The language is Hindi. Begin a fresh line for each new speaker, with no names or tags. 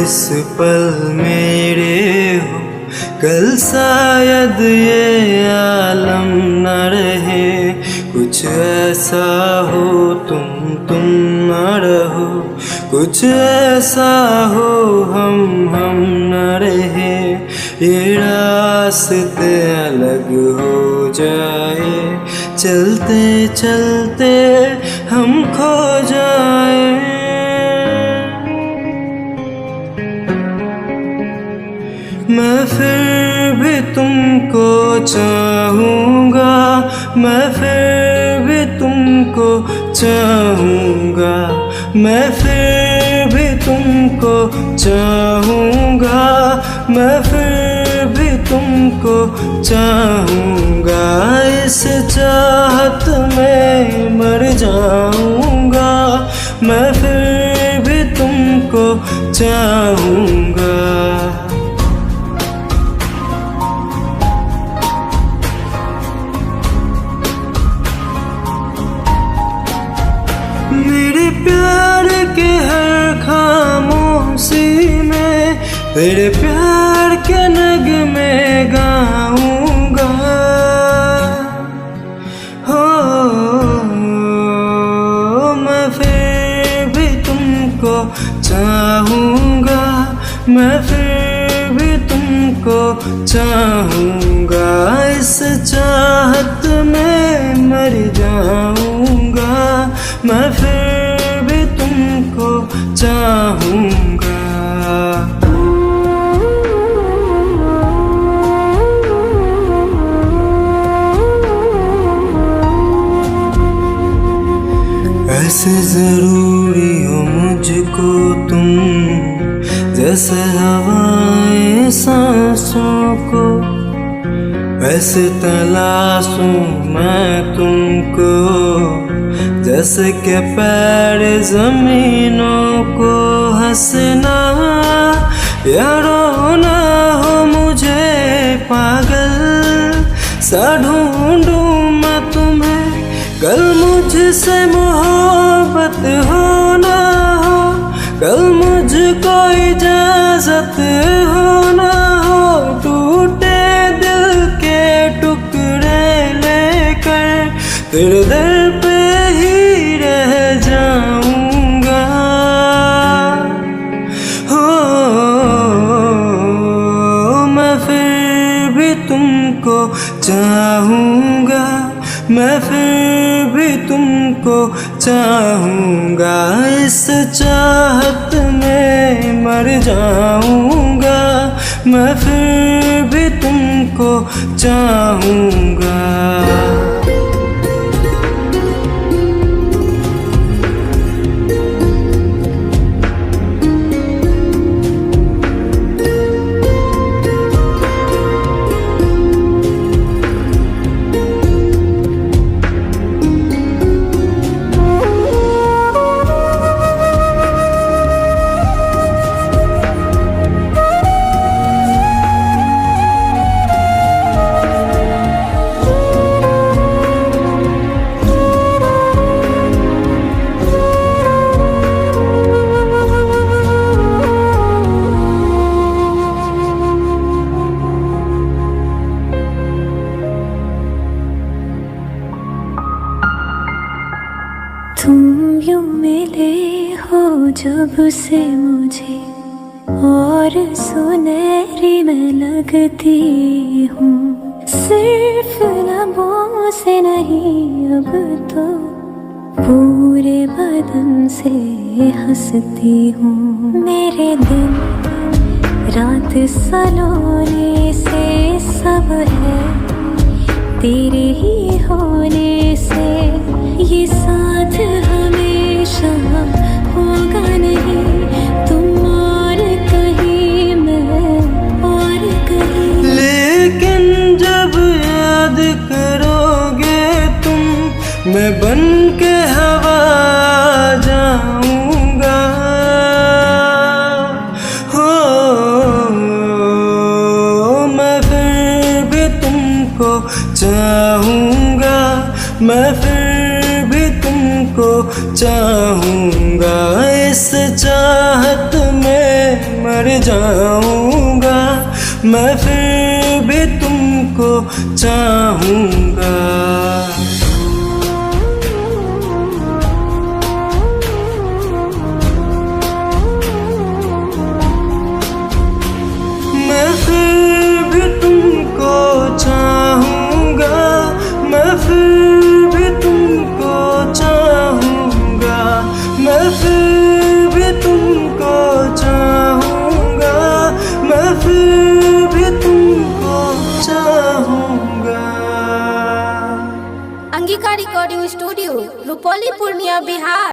इस पल मेरे हो, कल शायद ये आलम न रहे। कुछ ऐसा हो तुम न रहो, कुछ ऐसा हो हम न रहे। ये रास्ते अलग हो जाए, चलते चलते हम खो जाए। मैं फिर भी तुमको चाहूँगा, मैं फिर भी तुमको चाहूँगा, मैं फिर भी तुमको चाहूँगा, मैं फिर भी तुमको चाहूँगा। इस चाहत में मर जाऊँगा, मैं फिर भी तुमको चाहूँगा। मेरे प्यार के हर खामोशी में तेरे प्यार के नगमे गाऊंगा। हो मैं फिर भी तुमको चाहूँगा, मैं फिर भी तुमको चाहूँगा। इस चाहत में मर जाऊँगा, मैं फिर भी तुमको चाहूँगा। ऐसे ज़रूरी हो मुझको तुम, जैसे हवाएं सांसों को। ऐसे तलाशूं मैं तुमको, जैसे के पैर ज़मीनों को। हंसना या रोना हो मुझे पागल सा ढूंढूं मैं तुम्हें। कल मुझसे मोहब्बत हो ना हो, कल मुझको इजाज़त हो ना हो। टूटे दिल के टुकड़े लेकर तेरे दर पे ही रह जाऊंगा। हो मैं फिर भी तुमको चाहूँगा, मैं फिर भी तुमको चाहूँगा। इस चाहत में मर जाऊँगा, मैं फिर भी तुमको चाहूँगा।
तुम यूं मिले हो जब से मुझे, और सुनहरी मैं लगती हूँ। सिर्फ लबों से नहीं अब तो पूरे बदन से हंसती हूँ। मेरे दिन रात सलोने से सब है तेरे ही होने से। ये साथ हमेशा होगा नहीं, तुम और कहीं मैं और कहीं।
लेकिन जब याद करोगे तुम, मैं बन के हवा जाऊंगा। हो मैं फिर भी तुमको चाहूँगा, मैं फिर भी तुमको तुमको चाहूँगा, इस चाहत में मर जाऊँगा, मैं फिर भी तुमको चाहूँगा। मैं फिर भी तुमको चाहूँगा, मैं फिर भी तुमको चाहूँगा, मैं फिर भी तुमको चाहूँगा, मैं फिर भी तुमको चाहूँगा।
Angika recording studio, Rupauli, Purnia, Bihar.